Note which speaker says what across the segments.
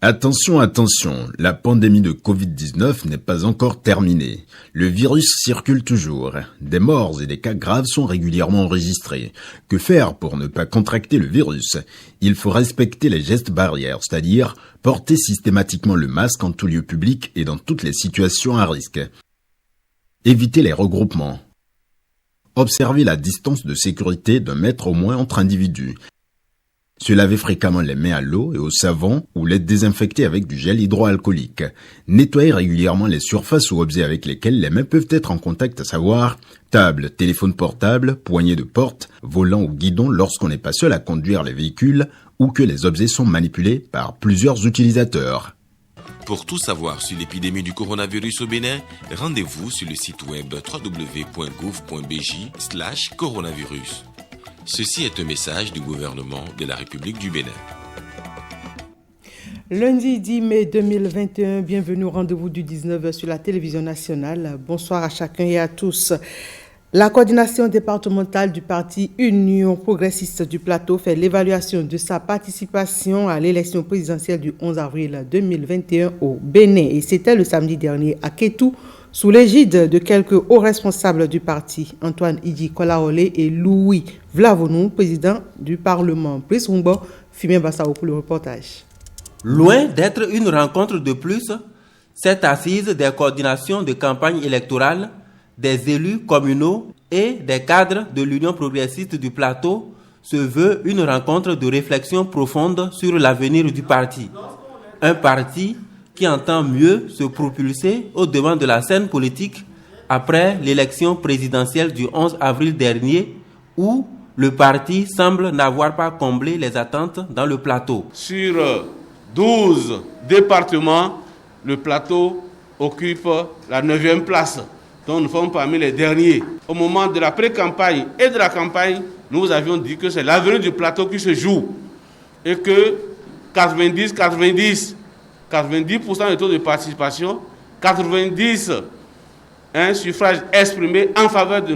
Speaker 1: Attention, attention, la pandémie de Covid-19 n'est pas encore terminée. Le virus circule toujours. Des morts et des cas graves sont régulièrement enregistrés. Que faire pour ne pas contracter le virus? Il faut respecter les gestes barrières, c'est-à-dire porter systématiquement le masque en tout lieu public et dans toutes les situations à risque. Éviter les regroupements. Observer la distance de sécurité d'1 mètre au moins entre individus. Se laver fréquemment les mains à l'eau et au savon ou les désinfecter avec du gel hydroalcoolique. Nettoyer régulièrement les surfaces ou objets avec lesquels les mains peuvent être en contact, à savoir table, téléphone portable, poignée de porte, volant ou guidon lorsqu'on n'est pas seul à conduire les véhicules ou que les objets sont manipulés par plusieurs utilisateurs.
Speaker 2: Pour tout savoir sur l'épidémie du coronavirus au Bénin, rendez-vous sur le site web www.gouv.bj/coronavirus. Ceci est un message du gouvernement de la République du Bénin.
Speaker 3: Lundi 10 mai 2021, bienvenue au rendez-vous du 19h sur la télévision nationale. Bonsoir à chacun et à tous. La coordination départementale du parti Union progressiste du Plateau fait l'évaluation de sa participation à l'élection présidentielle du 11 avril 2021 au Bénin. Et c'était le samedi dernier à Kétou, sous l'égide de quelques hauts responsables du parti, Antoine Idi Kolaolé et Louis Vlavonou, président du Parlement. Brice Rumbo, Fimien Bassao pour le reportage.
Speaker 4: Loin d'être une rencontre de plus, cette assise des coordinations de campagne électorale, des élus communaux et des cadres de l'Union progressiste du Plateau se veut une rencontre de réflexion profonde sur l'avenir du parti. Un parti qui entend mieux se propulser au devant de la scène politique après l'élection présidentielle du 11 avril dernier où le parti semble n'avoir pas comblé les attentes dans le Plateau.
Speaker 5: Sur 12 départements, le Plateau occupe la 9e place. Donc nous sommes parmi les derniers. Au moment de la pré-campagne et de la campagne, nous avions dit que c'est l'avenir du Plateau qui se joue et que 90% de taux de participation, 90 suffrages exprimés en faveur de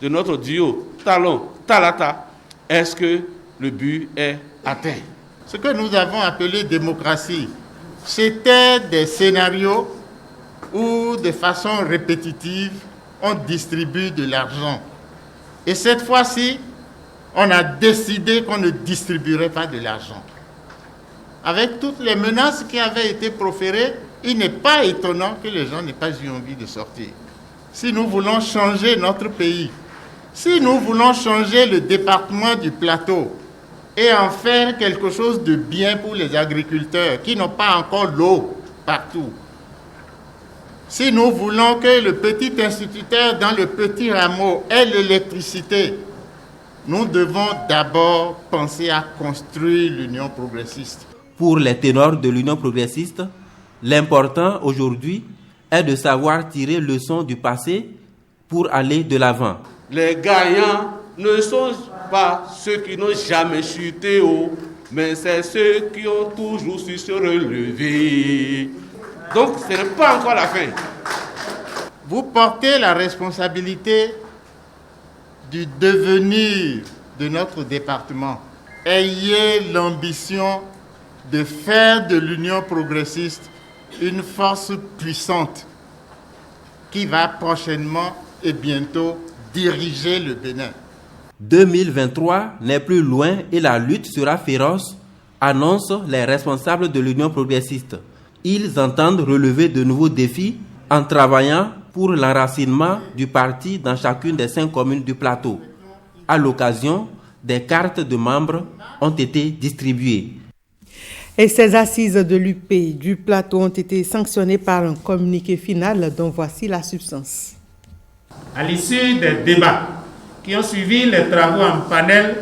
Speaker 5: notre duo Talon-Talata. Est-ce que le but est atteint?
Speaker 6: Ce que nous avons appelé démocratie, c'était des scénarios où, de façon répétitive, on distribue de l'argent. Et cette fois-ci, on a décidé qu'on ne distribuerait pas de l'argent. Avec toutes les menaces qui avaient été proférées, il n'est pas étonnant que les gens n'aient pas eu envie de sortir. Si nous voulons changer notre pays, si nous voulons changer le département du Plateau et en faire quelque chose de bien pour les agriculteurs qui n'ont pas encore l'eau partout, si nous voulons que le petit instituteur dans le petit rameau ait l'électricité, nous devons d'abord penser à construire l'Union progressiste.
Speaker 4: Pour les ténors de l'Union progressiste, l'important aujourd'hui est de savoir tirer leçon du passé pour aller de l'avant.
Speaker 5: Les gagnants ne sont pas ceux qui n'ont jamais chuté haut, mais c'est ceux qui ont toujours su se relever. Donc ce n'est pas encore la fin.
Speaker 6: Vous portez la responsabilité du devenir de notre département. Ayez l'ambition de faire de l'Union progressiste une force puissante qui va prochainement et bientôt diriger le Bénin.
Speaker 4: 2023 n'est plus loin et la lutte sera féroce, annoncent les responsables de l'Union progressiste. Ils entendent relever de nouveaux défis en travaillant pour l'enracinement du parti dans chacune des 5 communes du Plateau. À l'occasion, des cartes de membres ont été distribuées.
Speaker 3: Et ces assises de l'UP du Plateau ont été sanctionnées par un communiqué final dont voici la substance.
Speaker 7: À l'issue des débats qui ont suivi les travaux en panel,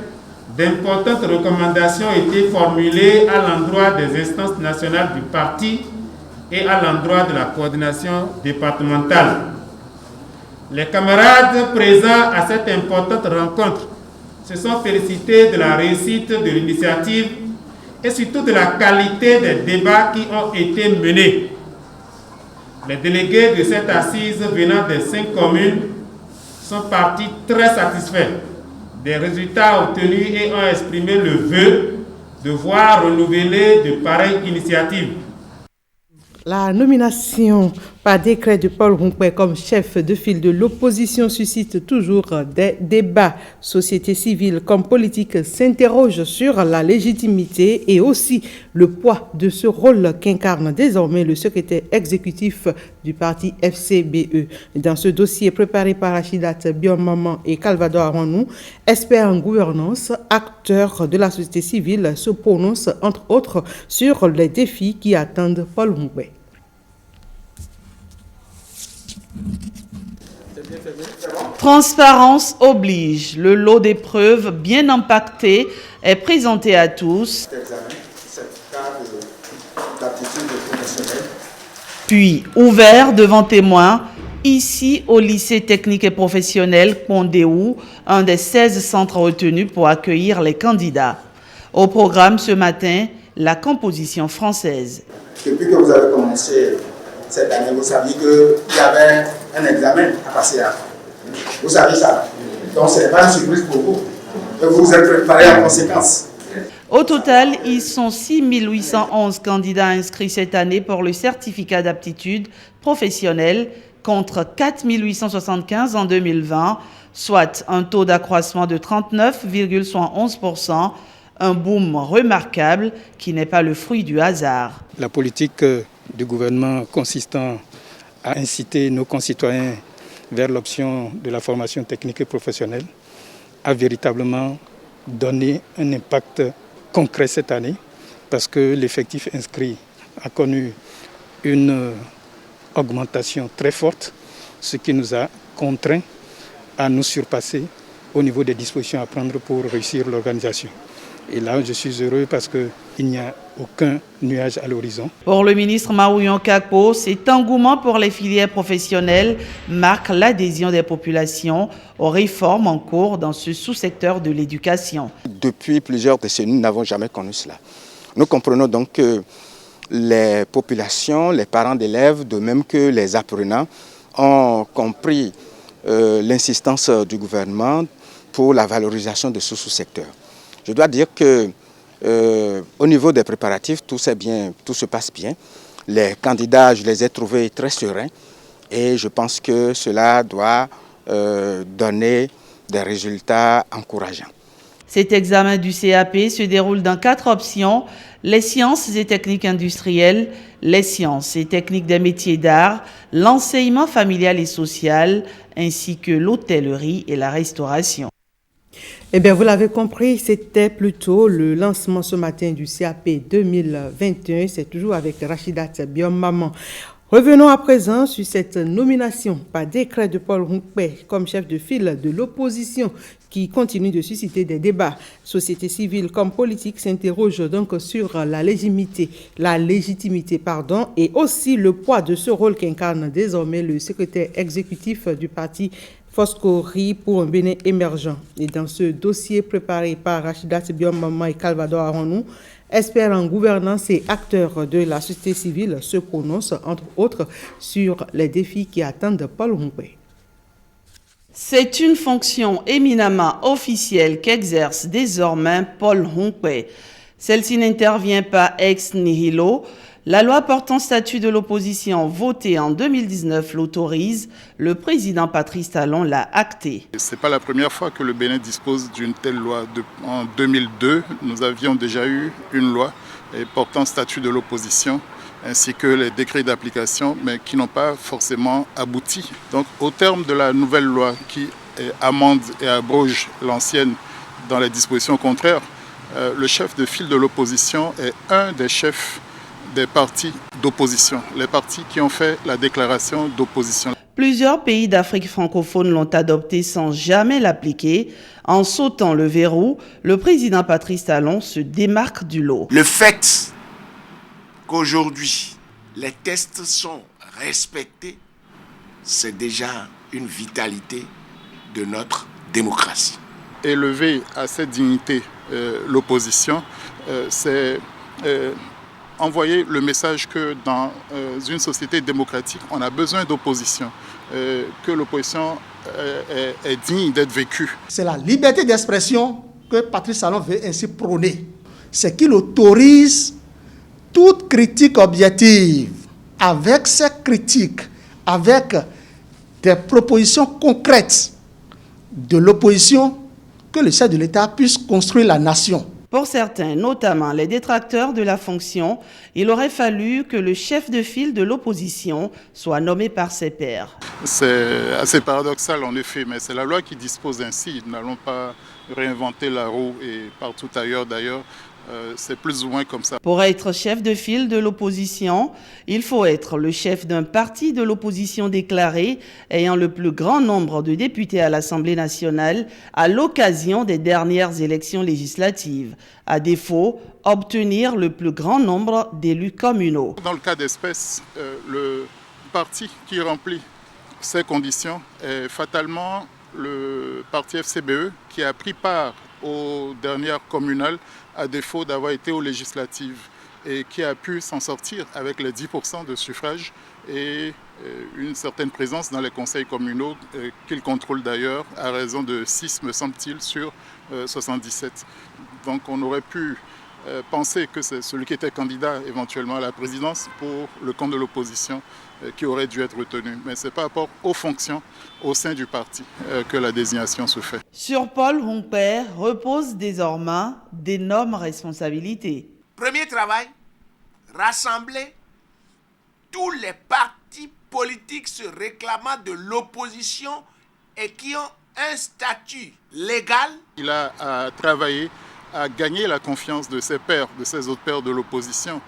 Speaker 7: d'importantes recommandations ont été formulées à l'endroit des instances nationales du parti et à l'endroit de la coordination départementale. Les camarades présents à cette importante rencontre se sont félicités de la réussite de l'initiative et surtout de la qualité des débats qui ont été menés. Les délégués de cette assise venant des 5 communes sont partis très satisfaits des résultats obtenus et ont exprimé le vœu de voir renouveler de pareilles initiatives.
Speaker 3: La nomination par décret de Paul Ronquet comme chef de file de l'opposition suscite toujours des débats. Société civile comme politique s'interroge sur la légitimité et aussi le poids de ce rôle qu'incarne désormais le secrétaire exécutif du parti FCBE. Dans ce dossier préparé par Rachidat Biom-Maman et Calvador Aranou, experts en gouvernance, acteurs de la société civile se prononcent entre autres sur les défis qui attendent Paul Ronquet.
Speaker 8: Transparence oblige. Le lot d'épreuves bien impacté est présenté à tous. Puis ouvert devant témoins, ici au lycée technique et professionnel Pondéou, un des 16 centres retenus pour accueillir les candidats. Au programme ce matin, la composition française.
Speaker 9: Depuis que vous avez commencé cette année, vous saviez qu'il y avait un examen à passer à. Vous savez ça. Donc ce n'est pas une surprise pour vous. Et vous vous êtes préparé en conséquence.
Speaker 8: Au total, ils sont 6 811 candidats inscrits cette année pour le certificat d'aptitude professionnelle contre 4 875 en 2020, soit un taux d'accroissement de 39,71%, un boom remarquable qui n'est pas le fruit du hasard.
Speaker 10: La politique du gouvernement consistant à inciter nos concitoyens vers l'option de la formation technique et professionnelle a véritablement donné un impact concret cette année parce que l'effectif inscrit a connu une augmentation très forte, ce qui nous a contraints à nous surpasser au niveau des dispositions à prendre pour réussir l'organisation. Et là, je suis heureux parce qu'il n'y a aucun nuage à l'horizon.
Speaker 8: Pour le ministre Marouyon Kakpo, cet engouement pour les filières professionnelles marque l'adhésion des populations aux réformes en cours dans ce sous-secteur de l'éducation.
Speaker 9: Depuis plusieurs décennies, nous n'avons jamais connu cela. Nous comprenons donc que les populations, les parents d'élèves, de même que les apprenants, ont compris l'insistance du gouvernement pour la valorisation de ce sous-secteur. Je dois dire que au niveau des préparatifs, tout se passe bien. Les candidats, je les ai trouvés très sereins et je pense que cela doit donner des résultats encourageants.
Speaker 8: Cet examen du CAP se déroule dans 4 options: les sciences et techniques industrielles, les sciences et techniques des métiers d'art, l'enseignement familial et social, ainsi que l'hôtellerie et la restauration.
Speaker 3: Eh bien, vous l'avez compris, c'était plutôt le lancement ce matin du CAP 2021. C'est toujours avec Rachidat Biom-Maman. Revenons à présent sur cette nomination par décret de Paul Ronquet comme chef de file de l'opposition qui continue de susciter des débats. Société civile comme politique s'interroge donc sur la légitimité, et aussi le poids de ce rôle qu'incarne désormais le secrétaire exécutif du parti Foscori pour un Bénin émergent. Et dans ce dossier préparé par Rachidat Biom-Maman et Calvador Aranou, experts en gouvernance et acteurs de la société civile se prononcent entre autres sur les défis qui attendent Paul Ronquet.
Speaker 8: C'est une fonction éminemment officielle qu'exerce désormais Paul Ronquet. Celle-ci n'intervient pas ex nihilo. La loi portant statut de l'opposition votée en 2019 l'autorise. Le président Patrice Talon l'a acté.
Speaker 11: Ce n'est pas la première fois que le Bénin dispose d'une telle loi. En 2002, nous avions déjà eu une loi portant statut de l'opposition ainsi que les décrets d'application, mais qui n'ont pas forcément abouti. Donc, au terme de la nouvelle loi qui amende et abroge l'ancienne dans les dispositions contraires, le chef de file de l'opposition est un des chefs des partis d'opposition, les partis qui ont fait la déclaration d'opposition.
Speaker 8: Plusieurs pays d'Afrique francophone l'ont adopté sans jamais l'appliquer. En sautant le verrou, le président Patrice Talon se démarque du lot.
Speaker 12: Le fait qu'aujourd'hui les tests sont respectés, c'est déjà une vitalité de notre démocratie.
Speaker 11: Élever à cette dignité l'opposition, c'est envoyer le message que dans une société démocratique, on a besoin d'opposition, que l'opposition est digne d'être vécue.
Speaker 13: C'est la liberté d'expression que Patrice Talon veut ainsi prôner. c'est qu'il autorise toute critique objective. Avec ces critiques, avec des propositions concrètes de l'opposition, que le chef de l'État puisse construire la nation.
Speaker 8: Pour certains, notamment les détracteurs de la fonction, il aurait fallu que le chef de file de l'opposition soit nommé par ses pairs.
Speaker 11: C'est assez paradoxal en effet, mais c'est la loi qui dispose ainsi. Nous n'allons pas réinventer la roue et partout ailleurs d'ailleurs. C'est plus ou moins comme ça.
Speaker 8: Pour être chef de file de l'opposition, il faut être le chef d'un parti de l'opposition déclaré ayant le plus grand nombre de députés à l'Assemblée nationale à l'occasion des dernières élections législatives. À défaut, obtenir le plus grand nombre d'élus communaux.
Speaker 11: Dans le cas d'espèce, le parti qui remplit ces conditions est fatalement le parti FCBE qui a pris part aux dernières communales à défaut d'avoir été aux législatives et qui a pu s'en sortir avec les 10% de suffrage et une certaine présence dans les conseils communaux qu'il contrôle d'ailleurs à raison de 6, me semble-t-il, sur 77. Donc on aurait pu penser que c'est celui qui était candidat éventuellement à la présidence pour le compte de l'opposition qui aurait dû être retenu. Mais c'est par rapport aux fonctions au sein du parti que la désignation se fait.
Speaker 8: Sur Paul Humpert repose désormais d'énormes responsabilités.
Speaker 12: Premier travail, rassembler tous les partis politiques se réclamant de l'opposition et qui ont un statut légal.
Speaker 11: Il a travaillé à gagner la confiance de ses pairs, de ses autres pairs de l'opposition,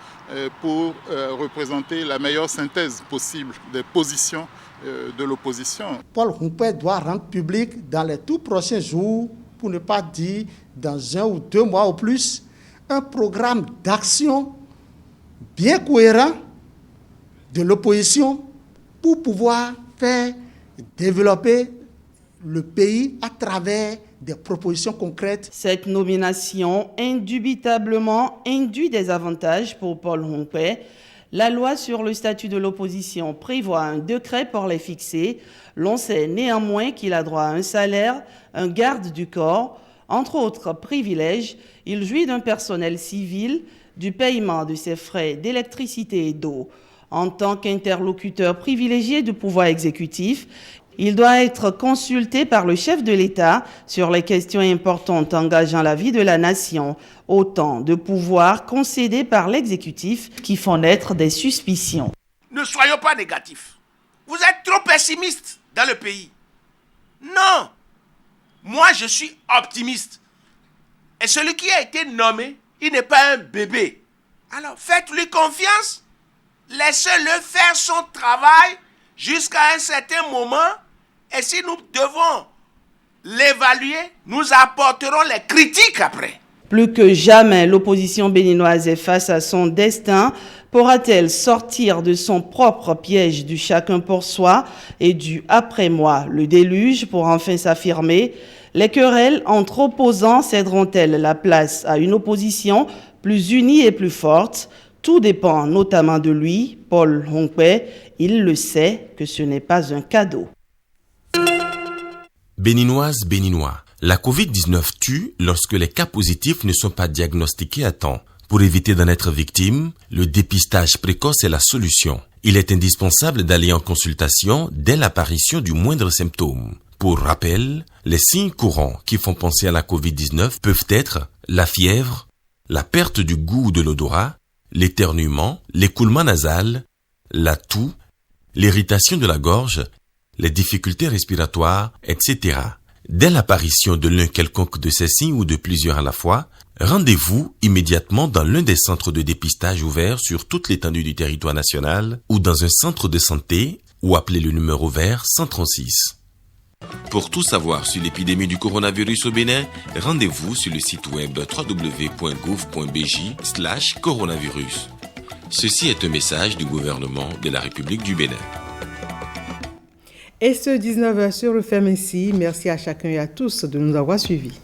Speaker 11: pour représenter la meilleure synthèse possible des positions de l'opposition.
Speaker 13: Paul Humpert doit rendre public dans les tout prochains jours, pour ne pas dire dans 1 ou 2 mois au plus, un programme d'action bien cohérent de l'opposition pour pouvoir faire développer le pays à travers des propositions concrètes.
Speaker 8: Cette nomination indubitablement induit des avantages pour Paul Humpert. La loi sur le statut de l'opposition prévoit un décret pour les fixer. L'on sait néanmoins qu'il a droit à un salaire, un garde du corps, entre autres privilèges. Il jouit d'un personnel civil, du paiement de ses frais d'électricité et d'eau. En tant qu'interlocuteur privilégié du pouvoir exécutif, il doit être consulté par le chef de l'État sur les questions importantes engageant la vie de la nation, autant de pouvoirs concédés par l'exécutif qui font naître des suspicions.
Speaker 12: Ne soyons pas négatifs. Vous êtes trop pessimistes dans le pays. Non. Moi, je suis optimiste. Et celui qui a été nommé, il n'est pas un bébé. Alors, faites-lui confiance. Laissez-le faire son travail jusqu'à un certain moment. Et si nous devons l'évaluer, nous apporterons les critiques après.
Speaker 8: Plus que jamais, l'opposition béninoise est face à son destin. Pourra-t-elle sortir de son propre piège du chacun pour soi et du après-moi, le déluge, pour enfin s'affirmer? Les querelles entre opposants céderont-elles la place à une opposition plus unie et plus forte? Tout dépend notamment de lui, Paul Humpert. Il le sait que ce n'est pas un cadeau.
Speaker 2: Béninoises, Béninois, la Covid-19 tue lorsque les cas positifs ne sont pas diagnostiqués à temps. Pour éviter d'en être victime, le dépistage précoce est la solution. Il est indispensable d'aller en consultation dès l'apparition du moindre symptôme. Pour rappel, les signes courants qui font penser à la Covid-19 peuvent être la fièvre, la perte du goût ou de l'odorat, l'éternuement, l'écoulement nasal, la toux, l'irritation de la gorge, les difficultés respiratoires, etc. Dès l'apparition de l'un quelconque de ces signes ou de plusieurs à la fois, rendez-vous immédiatement dans l'un des centres de dépistage ouverts sur toute l'étendue du territoire national ou dans un centre de santé ou appelez le numéro vert 136. Pour tout savoir sur l'épidémie du coronavirus au Bénin, rendez-vous sur le site web www.gouv.bj/coronavirus. Ceci est un message du gouvernement de la République du Bénin.
Speaker 3: Et ce 19h sur le ferme ici. Merci à chacun et à tous de nous avoir suivis.